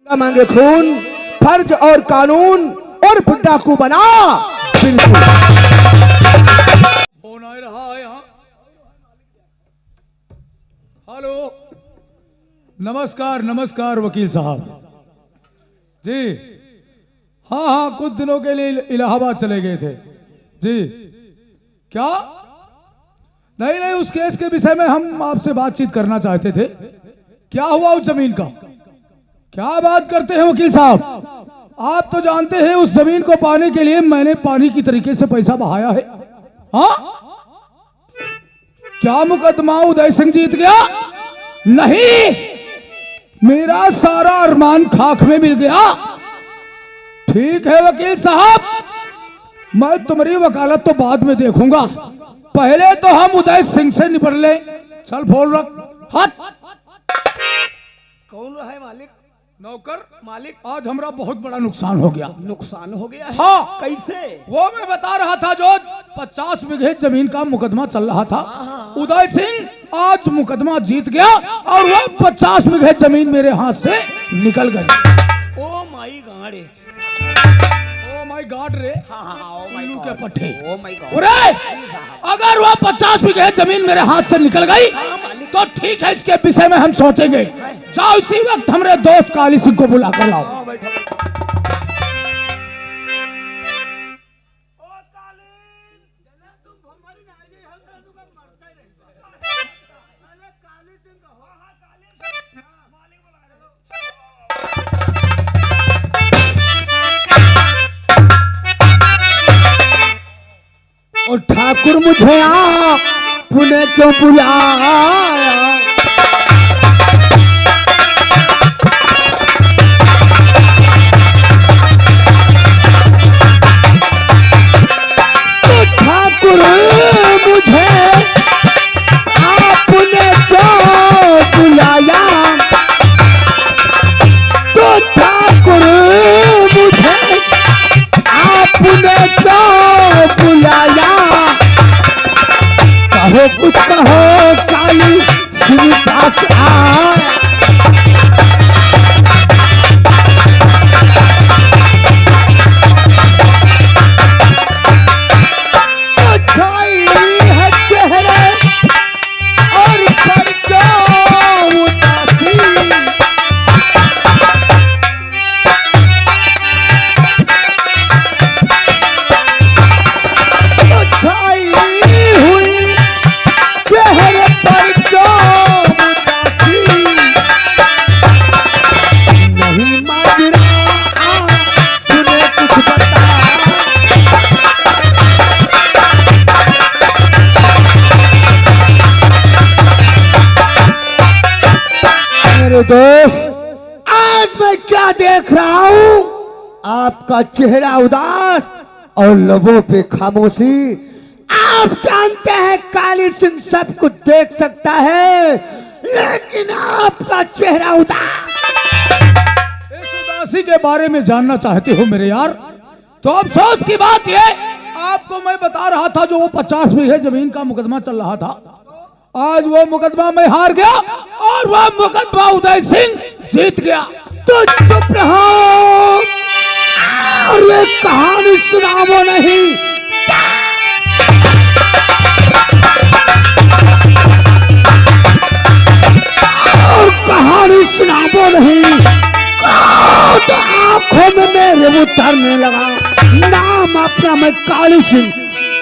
मांगे खून, फर्ज और कानून और बुड्ढा को बना। बिल्कुल फोन आ रहा है यहाँ। हेलो, नमस्कार नमस्कार वकील साहब जी। हाँ हाँ, कुछ दिनों के लिए इलाहाबाद चले गए थे जी। क्या? नहीं नहीं, उस केस के विषय में हम आपसे बातचीत करना चाहते थे। क्या हुआ उस जमीन का? क्या बात करते हैं वकील साहब? आप तो जानते हैं उस जमीन को पाने के लिए मैंने पानी की तरीके से पैसा बहाया है। हाँ, क्या मुकदमा उदय सिंह जीत गया? नहीं, मेरा सारा अरमान खाक में मिल गया। ठीक है वकील साहब, मैं तुम्हारी वकालत तो बाद में देखूंगा, पहले तो हम उदय सिंह से निपट ले। चल फोन रख। हट। कौन रहा है मालिक? नौकर मालिक, आज हमारा बहुत बड़ा नुकसान हो गया। नुकसान हो गया है? हाँ। कैसे? वो मैं बता रहा था, जो 50 बीघे जमीन का मुकदमा चल रहा था। उदय सिंह आज मुकदमा जीत गया और वो 50 बीघे जमीन मेरे हाथ से निकल गई। ओ माई गाड़े, ओ माय गॉड रे। ओ माई उल्लू के गॉड, पट्टे। ओ माई गॉड। अरे अगर वो 50 बीघे जमीन मेरे हाथ से निकल गई तो ठीक है, इसके विषय में हम सोचेंगे। जाओ इसी वक्त हमारे दोस्त काली सिंह को बुला कर लाओ। और ठाकुर मुझे आपने क्यों बुलाया? तो ठाकुर मुझे आपने क्यों बुलाया? तो ठाकुर मुझे आपने क्यों बुलाया? कहो कुछ कहो काली सिंह पास आ। तो छाई है चेहरे और पर क्यों उदासी? तो छाई हुई चेहरे पर क्यों उदासी? नहीं माजरा तूने कुछ बता। मेरे दोस्त, आज मैं क्या देख रहा हूँ? आपका चेहरा उदास और लबों पे खामोशी। आप जानते हैं काली सिंह सब कुछ देख सकता है, लेकिन आपका चेहरा उदास। इस उदासी के बारे में जानना चाहते हो मेरे यार? तो अफसोस की बात ये, आपको मैं बता रहा था जो वो 50 बीघे जमीन का मुकदमा चल रहा था, आज वो मुकदमा मैं हार गया और वो मुकदमा उदय सिंह जीत गया। तो चुप रहो और ये कहानी सुनाओ नहीं। और कहानी सुनाओ नहीं। तो आंखों में मेरे उतरने लगा। नाम अपना मैं काली सिंह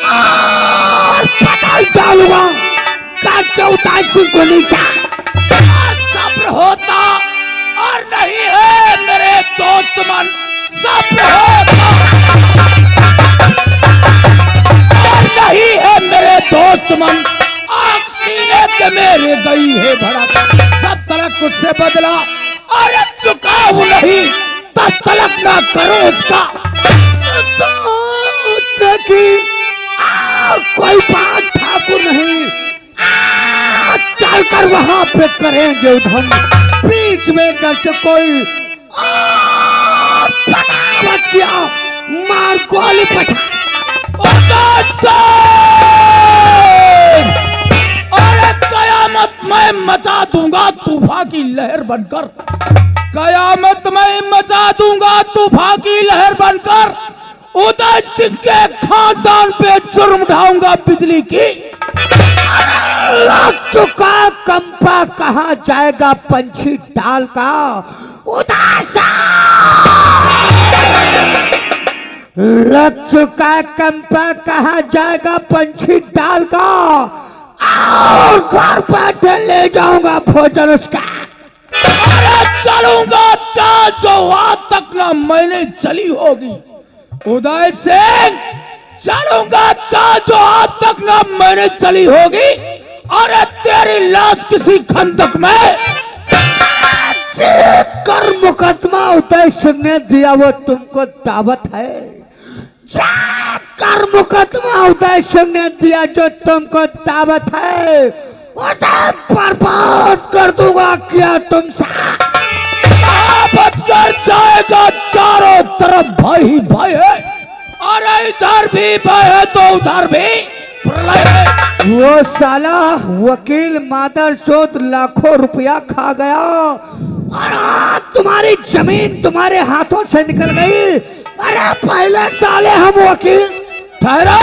और पता डालूंगा का उदय सिंह को नीचा। सब्र होता और नहीं है मेरे दोस्त मन, सब्र होता और नहीं है मेरे दोस्त मन। आग सीने के मेरे गई है भड़क, जब तलक उससे बदला और चुकाऊ नहीं तब तलक ना करो उसका। कोई बात ठाकुर नहीं, चलकर वहां पे करेंगे उधम। बीच में घर से कोई बगावत किया, मार गोली पटा। और कयामत मैं मचा दूंगा तूफान की लहर बनकर। कयामत में मचा दूंगा तूफान की लहर बनकर, उदय सिंह के खानदान पे जुर्म ढाऊंगा बिजली की। लग चुका कंपा, कहा जाएगा पंछी डाल का उदासा। लग चुका कंपा, कहा जाएगा पंछी डाल का, और घर बैठे ले जाऊंगा भोजन उसका। अरे चलूंगा चाल जो आज तक ना मैंने चली होगी उदय सिंह, चलूंगा चाल जो आज तक ना मैंने चली होगी। अरे तेरी लाश किसी खंदक में कर मुकदमा उदय सिंह ने दिया, वो तुमको दावत है। कर मुकदमा उदय सिंह ने दिया जो तुमको दावत है, उसे बर्बाद कर दूंगा। क्या तुमसे बचकर जाएगा, चारों तरफ भाई भाई है। अरे इधर भी भाई है तो उधर भी प्रलय है। वो साला वकील मादर चौथ लाखों रुपया खा गया, और आज तुम्हारी जमीन तुम्हारे हाथों से निकल गई। अरे पहले साले हम वकील। ठहरो,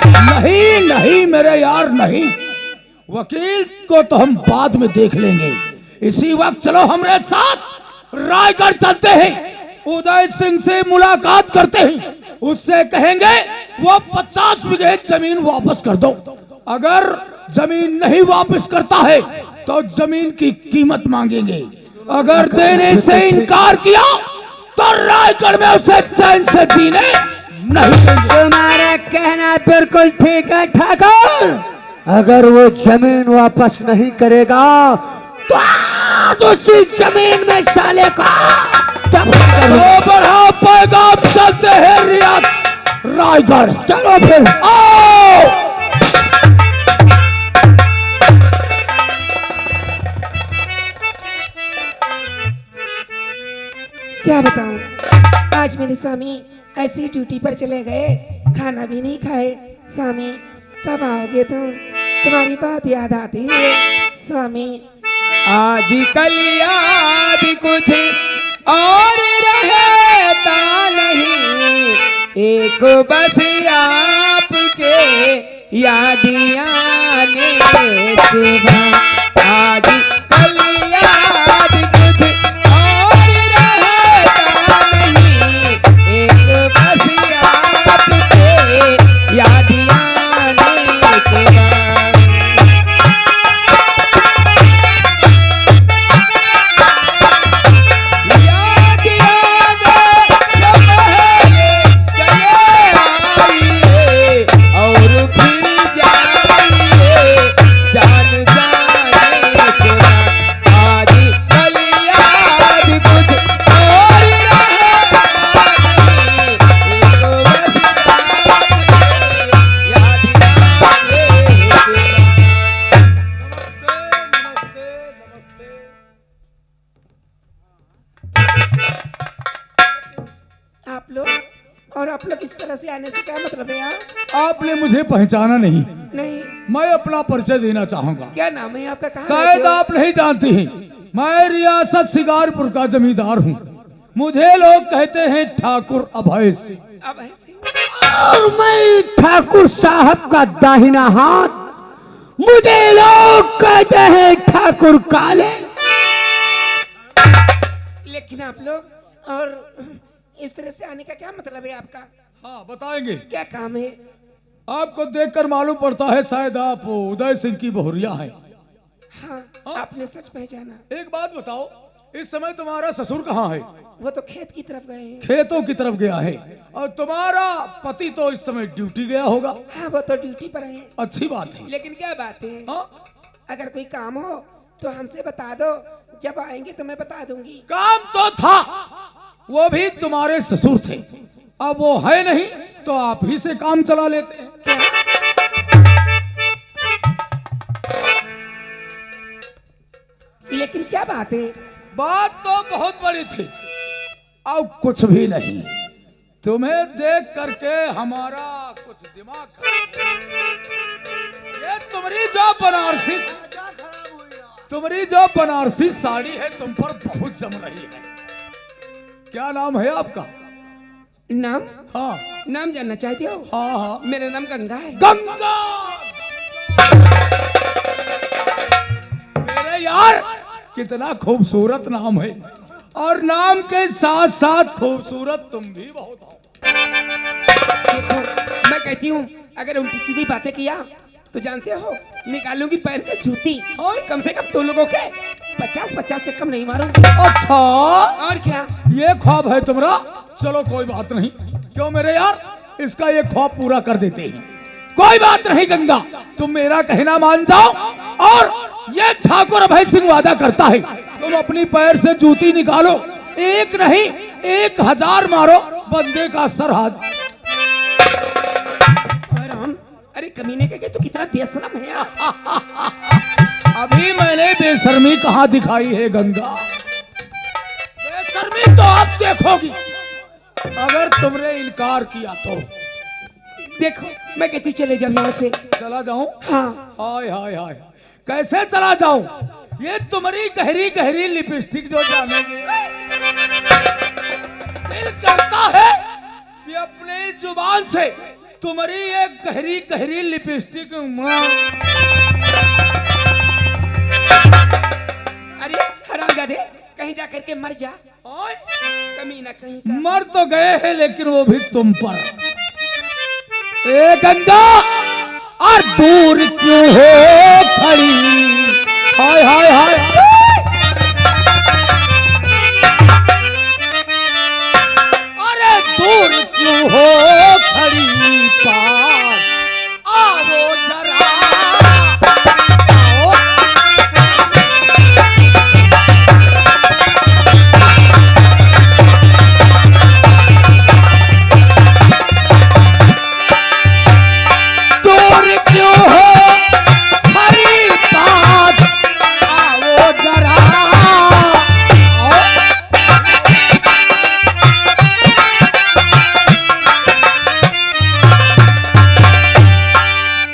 नहीं नहीं मेरे यार नहीं, वकील को तो हम बाद में देख लेंगे। इसी वक्त चलो हमारे साथ रायगढ़ चलते हैं, उदय सिंह से मुलाकात करते हैं। उससे कहेंगे वो 50 बीघे जमीन वापस कर दो। अगर जमीन नहीं वापस करता है तो जमीन की कीमत मांगेंगे। अगर देने से इनकार किया तो रायगढ़ में उसे चैन से जीने नहीं देंगे। तुम्हारा कहना बिल्कुल ठीक है ठाकुर। अगर वो जमीन वापस नहीं करेगा तो आज उसी जमीन में साले का बढ़ा पैगाम चलते हैं रियाद रायगढ़। चलो फिर आओ। क्या बताऊं, आज मेरे स्वामी ऐसी ड्यूटी पर चले गए, खाना भी नहीं खाए। स्वामी कब आओगे तुम? तुम्हारी बात याद आती है स्वामी। आज कल याद कुछ और रहता नहीं, एक बस आपके याद आने के बाद। आज कल याद कुछ और रहता नहीं, एक बस आपके याद आने के बाद। आप लोग इस तरह से आने से क्या मतलब है यार? आपने मुझे पहचाना नहीं। नहीं। मैं अपना परिचय देना चाहूंगा। क्या नाम है आपका? कहाँ शायद रहते हो? आप नहीं जानती हैं, मैं रियासत शिकारपुर का जमींदार हूँ। मुझे लोग कहते हैं ठाकुर अभय सिंह। अब ऐसे और मैं ठाकुर साहब का दाहिना हाथ। मुझे लोग कहते हैं ठाकुर काले। लेकिन आप लोग और इस तरह से आने का क्या मतलब है आपका? हाँ बताएंगे। क्या काम है? आपको देखकर मालूम पड़ता है शायद आप उदय सिंह की बहुरिया हैं। हाँ, आपने सच पहचाना। एक बात बताओ, इस समय तुम्हारा ससुर कहाँ है? वो तो खेत की तरफ गए हैं। खेतों की तरफ गया है। और तुम्हारा पति तो इस समय ड्यूटी गया होगा। हाँ, वो तो ड्यूटी पर है। अच्छी बात है। लेकिन क्या बात है, हाँ? अगर कोई काम हो तो हमसे बता दो, जब आएंगे तो मैं बता दूंगी। काम तो था, वो भी तुम्हारे ससुर थे। अब वो है नहीं तो आप ही से काम चला लेते हैं। लेकिन क्या बात है? बात तो बहुत बड़ी थी। अब कुछ भी नहीं, तुम्हें देख करके हमारा कुछ दिमाग खराब। ये तुम्हारी जो बनारसी साड़ी है तुम पर बहुत जम रही है। क्या नाम है आपका? नाम हाँ नाम जानना चाहते हो? हाँ हाँ। मेरा नाम गंगा है। गंगा। मेरे यार कितना खूबसूरत नाम है, और नाम के साथ साथ खूबसूरत तुम भी बहुत हो। देखो मैं कहती हूँ अगर उल्टी सीधी बातें किया तो जानते हो निकालूंगी पैर से जूती, और कम से कम तुम लोगों के 50-50 से कम नहीं मारूंगी। अच्छा और क्या? ये ख्वाब है तुम्हारा? चलो कोई बात नहीं, क्यों मेरे यार, इसका ये ख्वाब पूरा कर देते हैं। कोई बात नहीं गंगा, तुम मेरा कहना मान जाओ, और ये ठाकुर अभय सिंह वादा करता है तुम अपनी पैर से जूती निकालो, एक नहीं 1000 मारो, बंदे का सर हाथ। अरे कमीने के तो कितना बेशरम है यार। अभी मैंने बेशर्मी कहाँ दिखाई है गंगा? बेशर्मी तो आप देखोगी अगर तुमने इनकार किया तो। देखो मैं कहती चले जाओ यहाँ से। चला जाऊं? हाँ। हाय हाय हाय, कैसे चला जाऊं? ये तुम्हारी गहरी गहरी लिपस्टिक जो जाने दिल करता है कि अपनी जुबान से तुम्हारी एक गहरी गहरी लिपस्टिक। अरे हरामजादे, कहीं जा करके मर जा। कमीना कहीं का। मर तो गए हैं लेकिन वो भी तुम पर। ए गंगा, और दूर क्यों हो खड़ी? हाय हाय हाय, अरे दूर क्यों हो खड़ी? पास आओ जरा, आओ। दूर क्यों हो खड़ी? पास आओ जरा, आओ।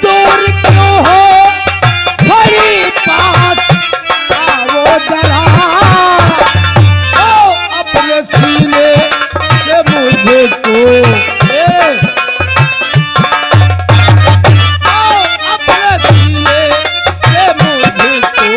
दूर क्यों हो खड़ी? पास आओ जरा, ओ अपने सीने से मुझे को अपने सीने से मुझे को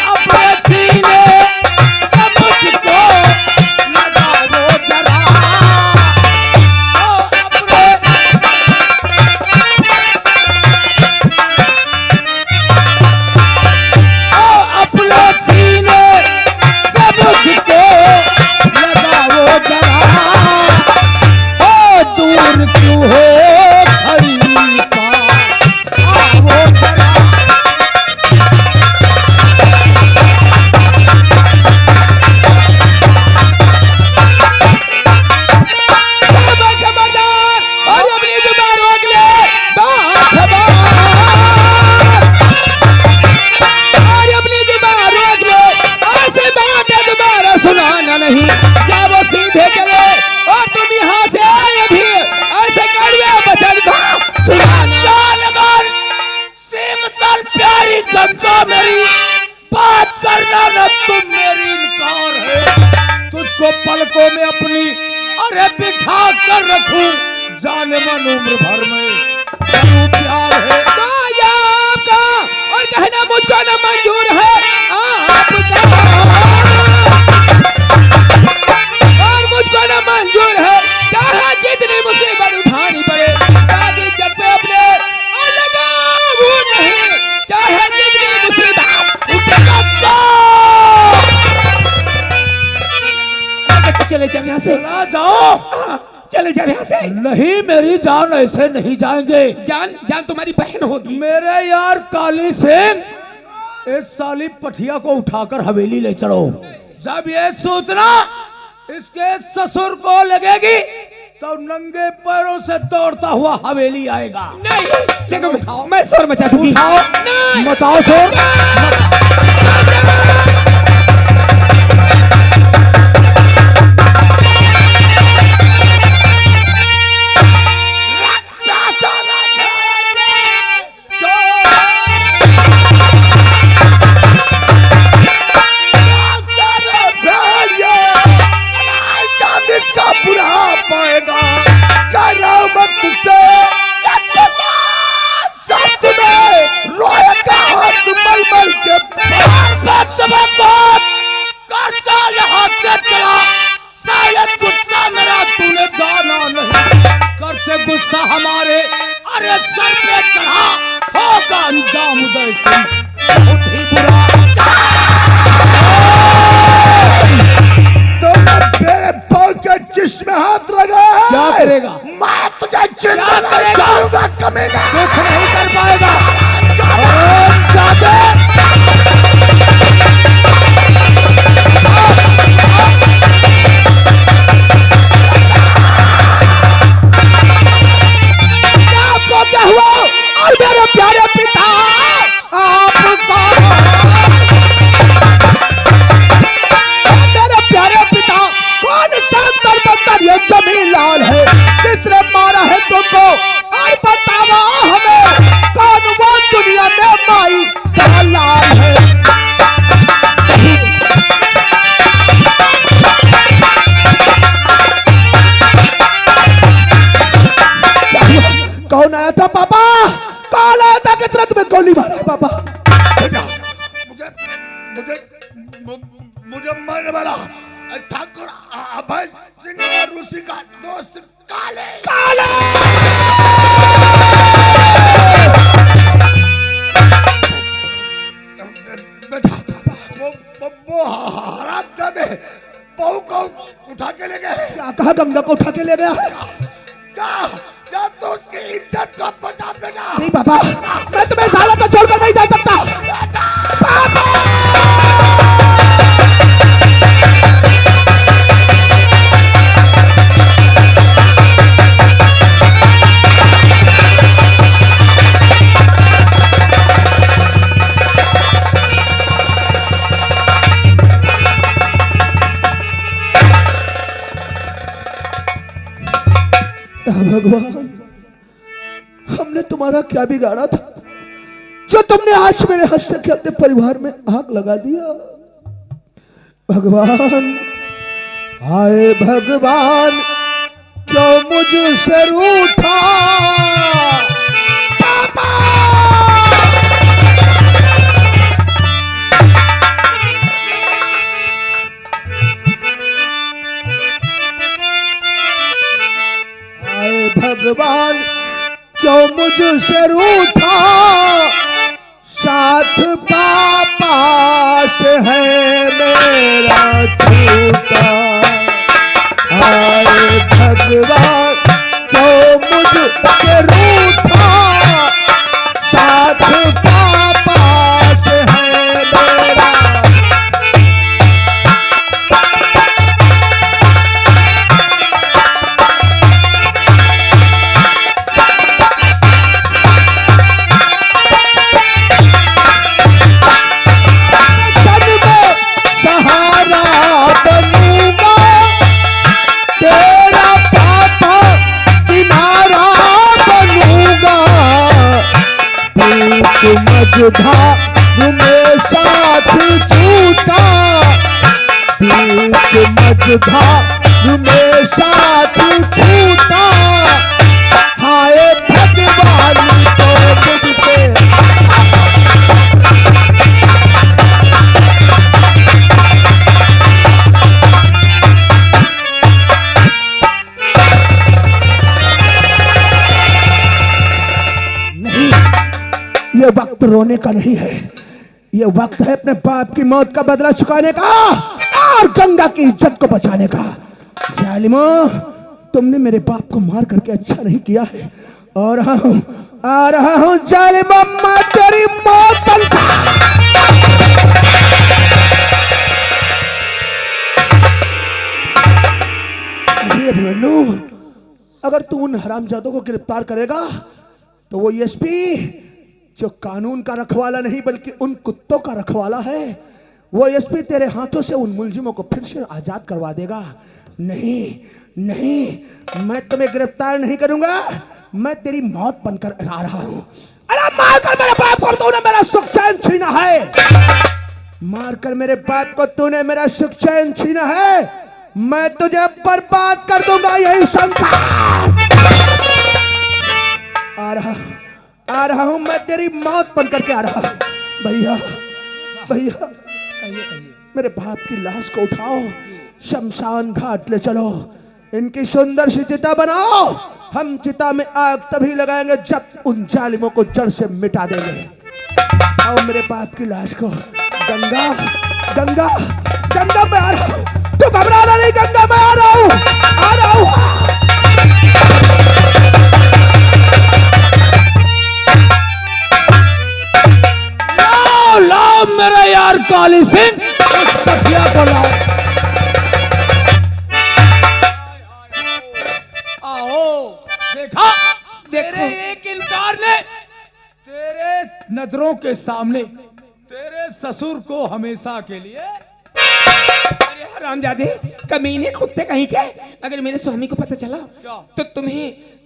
अपने सीने से मुझको लगाओ जरा, अपने अपने सीने से मुझको लगाओ जरा, ओ दूर क्यों हो खड़ी? पास आओ जरा। खबरदार, और अपनी जुबान रोक ले। खबरदार, और अपनी जुबान रोक ले। ऐसे बातें दोबारा सुनाना नहीं, जब वो सीधे चले और तुम यहाँ से आए भी ऐसे कड़वे वचन का सुनाना। जानवर सिमतल प्यारी गंगा, मेरी बात करना न तुम मेरी इनकार है। तुझको पलकों में अपनी अरे बिठा कर रखूं, जाने मन उम्र भर में तू प्यार है। या आपका और कहना मुझको न मंजूर है आपका, और मुझको न मंजूर है चाहे जितनी मुसीबत उठानी पड़े, ताकि इज्जत पे अपने और लगाओ नहीं, चाहे जितनी मुसीबत उठेगा तो चले जाओ यहाँ से। चला जाओ। चले जाओ यहाँ से। नहीं मेरी जान ऐसे नहीं जाएंगे। जान जान तुम्हारी बहन होगी। मेरे यार काली सेन, इस साली पठिया को उठाकर हवेली ले चलो। जब ये सूचना इसके ससुर को लगेगी तो नंगे पैरों से दौड़ता हुआ हवेली आएगा। नहीं देखो, मैं शोर मचा दूंगी। उठाओ, मचाओ शोर। गुस्सा हमारे अरे सर पे चढ़ा होगा अंजाम उदय सिंह बहुत ही बुरा। तो मेरे पाँव के जिस्म हाथ लगा है। क्या करेगा? मैं तुझे जिंदा क्या नहीं करेगा? छोड़ूंगा कमीना। कुछ नहीं कर पाएगा। ओम जादे आपको क्या हुआ? और मेरे प्यारे पिता आपको, मेरे प्यारे पिता कौन सा दरबंदर ये जमीन लाल है किसने मारा है तुमको? और बताओ हमें कौन वो दुनिया में माई का लाल है? कौन आया था पापा? कौन आया था किसने तुम्हें गोली मारा है पापा? बेटा मुझे मुझे मुझे मारने वाला ठाकुर अभय सिंह और उसी का दोस्त काले। बेटा वो हरामजादे बहू को उठा के ले गए। क्या कहा? गंगा को उठा के ले गया? क्या तो उसकी इज्जत को बचा बेटा। नहीं पापा, मैं तुम्हें इस हालत में छोड़कर नहीं जा सकता। भगवान, हमने तुम्हारा क्या बिगाड़ा था जो तुमने आज मेरे हंसते खेलते परिवार में आग लगा दिया? भगवान, हाय भगवान, क्यों मुझसे रूठा? पापा! हाय भगवान, क्यों मुझसे रूठा? साथ पापा से है मेरा छूटा। हाय भगवान, क्यों मुझसे रूठा? साथ पापा से है मेरा। मझधार में साथ छूटा, बीच मझधार में साथ छूटा। हाय भगवान, तो मुझ पे नहीं, ये वक्त रोने का नहीं है। ये वक्त है अपने बाप की मौत का बदला चुकाने का और गंगा की इज्जत को बचाने का। जालिमो, तुमने मेरे बाप को मार करके अच्छा नहीं किया है। और आ रहा हूं जालिमो, मैं तेरी मौत बनता। नहीं अभिमन्यु, अगर तू उन हरामजादों को गिरफ्तार करेगा तो वो एसपी जो कानून का रखवाला नहीं बल्कि उन कुत्तों का रखवाला है, वो एसपी तेरे हाथों से उन मुलजिमों को फिर से आजाद करवा देगा। नहीं नहीं, मैं तुम्हें गिरफ्तार नहीं करूंगा, मैं तेरी मौत बनकर आ रहा हूं। अरे मारकर मेरे बाप को तूने मेरा सुख चैन छीना है। मारकर मेरे बाप को तूने मेरा सुख चैन छीना है। मैं तुझे बर्बाद कर दूंगा, यही शंका। आ रहा हूं, मैं तेरी मौत बन करके आ रहा हूं। भैया भैया, मेरे बाप की लाश को उठाओ, शमशान घाट ले चलो, इनकी सुंदर सी चिता बनाओ हम चिता में आग तभी लगाएंगे जब उन जालिमों को जड़ से मिटा देंगे। आओ मेरे बाप की लाश को। गंगा गंगा गंगा मैं आ रहा हूँ, तू घबराना नहीं, गंगा मैं आ रहा हूँ, आ रहा हूँ। लाओ मेरा यार काली सिंह, उस पथिया को लाओ। आओ, देखा तेरे एक इनकार ने तेरे नजरों के सामने तेरे ससुर को हमेशा के लिए। अरे हरामजादे, कमीने, कुत्ते कहीं के, अगर मेरे स्वामी को पता चला तो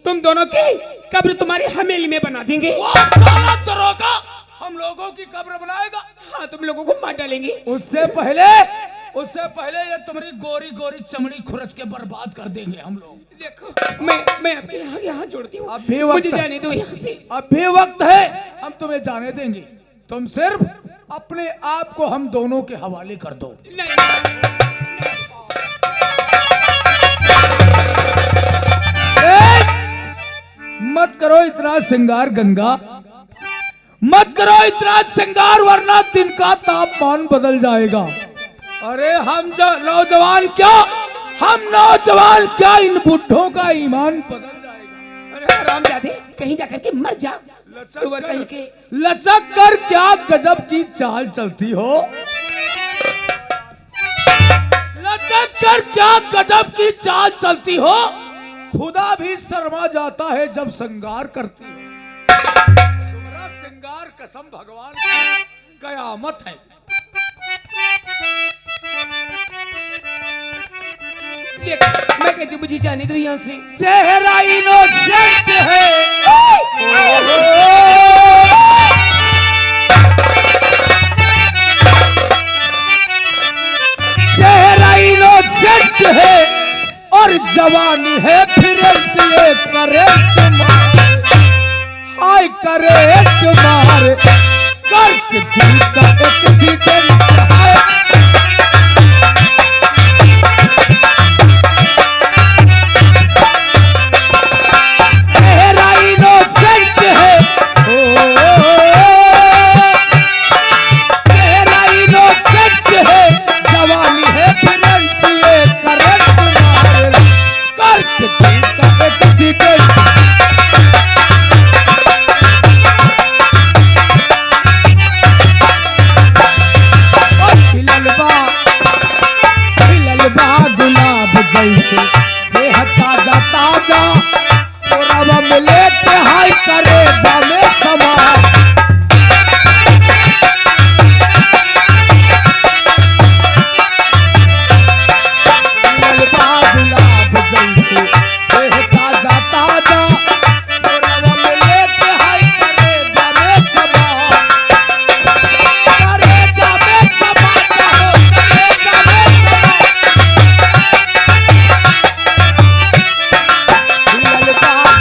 तुम दोनों की कब्र तुम्हारी हवेली में बना देंगे। दरोगा हम लोगों की कब्र बनाएगा? हाँ, तुम लोगों को मार डालेंगे। उससे पहले ये तुम्हारी गोरी गोरी चमड़ी खुरच के बर्बाद कर देंगे हम लोग। देखो, मैं आपके यहाँ जोड़ती हूँ, अभी वक्त मुझे जाने दो यहाँ से। अभी वक्त है, हम तुम्हें जाने देंगे। तुम सिर्फ अपने आप को हम दोनों के हवाले कर दो। मत करो इतना श्रृंगार गंगा, मत करो इतना श्रृंगार, वरना दिन का तापमान बदल जाएगा। अरे हम नौजवान क्या इन बुढ़ों का ईमान बदल जाएगा। अरे हरामजादे, कहीं जाकर के मर जा, सुअर कहीं के। लचक कर क्या गजब की चाल चलती हो, लचक कर क्या गजब की चाल चलती हो। खुदा भी शर्मा जाता है जब श्रृंगार करती हो। तुम्हारा श्रृंगार कसम भगवान की कयामत है। देख, मैं कहती हूँ मुझे जाने दो यहाँ से। चेहरा इनोसेंट है, चेहरा इनोसेंट है और जवानी है फिरेंट, ये करेंट मार, हाय करेंट मार करके दिल का एक्सीडेंट है। चेहरा इनोसेंट है, चेहरा इनोसेंट है, जवानी है फिरेंट, ये करेंट मार करके दिल का एक्सीडेंट। गुलाब जैसे बेहद ताजा ताजा, तोरा मिले के हाय करे जाने समा। गुलाब जैसे बेहद ताजा ताजा, तोरा मिले के हाय करे जाने समा, करे जाने समा, करे जाने समा।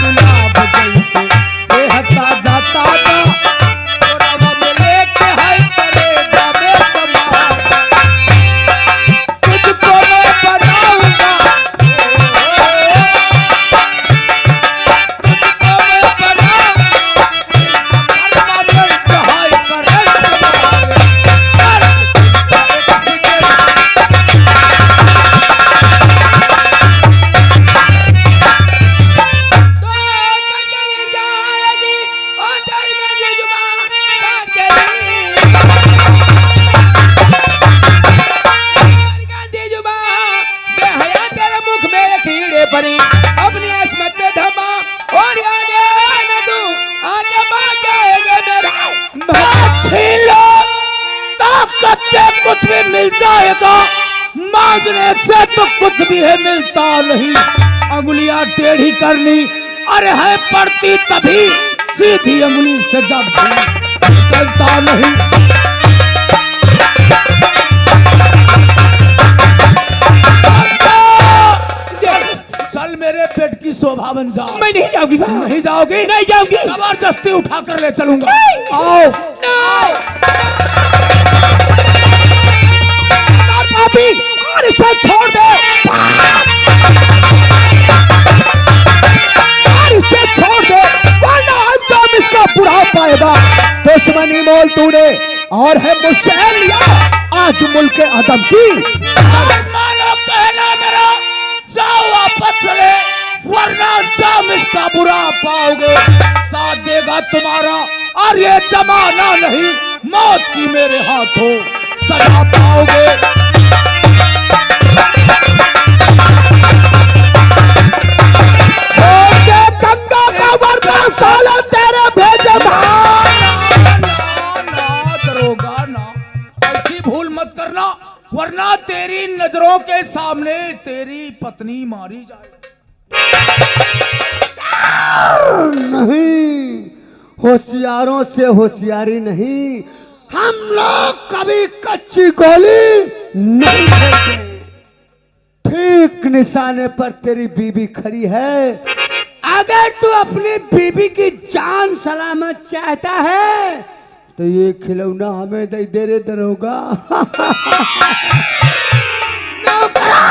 गुलाब जैसे बेहद ताजा ताजा, तोरा मिले के हाय करे जाने समा। तुझको मैं बनाऊंगा, तुझको मैं बनाऊंगा, परमानेंट हाय करंट मारे, अपनी अस्मत में धमा और आगे न दूं, आगे भाग जाएगा मेरा। छीन लो, ताकत से कुछ भी मिल जाएगा, मांगने से तो कुछ भी है मिलता नहीं। अंगुलियां टेढ़ी करनी अरे है पड़ती तभी, सीधी अंगुली से जब भी निकलता नहीं। चल मेरे पेट की शोभा बन जाओ। मैं नहीं जाऊंगी, नहीं जाओगी? नहीं जाऊंगी, जबरदस्ती उठा कर ले चलूंगा। आओ पापी, अरे इसे छोड़ दे। वायदा दुश्मनी मोल तूने और है मुझसे लिया आज मुल्क के अदम की। मानो कहना मेरा, जाओ वापस चले, वरना जाम इसका बुरा पाओगे। साथ देगा तुम्हारा और ये जमाना नहीं, मौत की मेरे हाथों सजा पाओगे। गंगा का वर्षा साला तेरे भेजे दरोगा ना, ऐसी भूल मत करना, वरना तेरी नजरों के सामने तेरी पत्नी मारी जाए। नहीं, होशियारों से होशियारी नहीं, हम लोग कभी कच्ची गोली नहीं खेलते। ठीक निशाने पर तेरी बीबी खड़ी है, अगर तू अपनी बीबी की जान सलामत चाहता है तो ये खिलौना हमें दे रे दरोगा। नौकरा!